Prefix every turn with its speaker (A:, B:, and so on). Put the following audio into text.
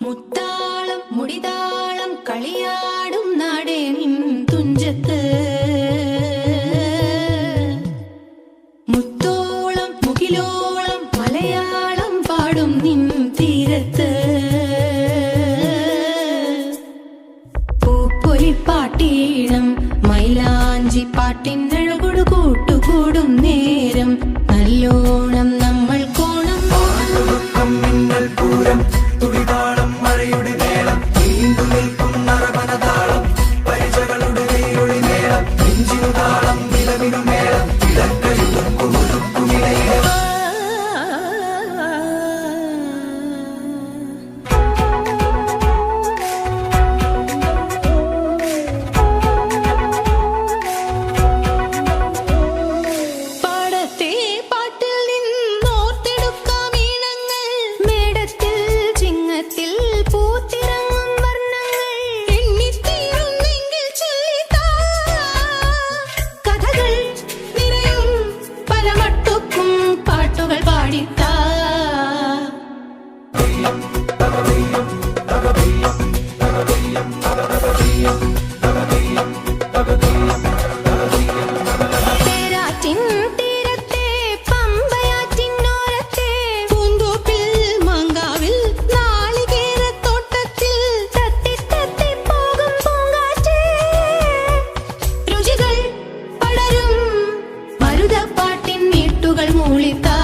A: മുത്താളം മുടിതാളം കളിയാടും നാടേ നിൻ തുഞ്ചത്ത് മുത്തോളം മുകിലോളം മലയാളം പാടും നിൻ തീരത്ത് പൂപ്പൊലിപ്പാട്ടീണം മൈലാഞ്ചി പാട്ടിനഴകൊടു കൂട്ടുകൂടും നേരം നല്ലോണം നമ്മൾ കോണം
B: മിന്നൽ പൂരം തുടിതാളം മഴയുടെ മേളം നീണ്ടു നിൽക്കും നറവനതാളം പരിചകളുടെ വേരൊളി മേളം നെഞ്ചിനു താളം നിലവിനു മേളം ഇടക്കയുക്കുമിടയിലെ
A: പാടത്തെ പാട്ടിൽ നിന്നോർത്തെടുക്കാം ഈണങ്ങൾ മേടത്തിൽ ചിങ്ങത്തിൽ പൂത്തിറങ്ങും വർണ്ണങ്ങൾ എണ്ണിത്തീരുന്നെങ്കിൽ ചൊല്ലിത്താ കഥകൾ നിറയും പല മട്ടുക്കും പാട്ടുകൾ പാടിത്താ തേരാറ്റിൻ തീരത്തെ പമ്പയാറ്റിനോരത്തെ പൂന്തോപ്പിൽ മാങ്കാവിൽ നാളികേരത്തോട്ടത്തിൽ തത്തി തത്തി പോകും പൂങ്കാറ്റേ രുചികൾ പടരും മരുതപ്പാട്ടിൻ നീട്ടുകൾ മൂളിത്താ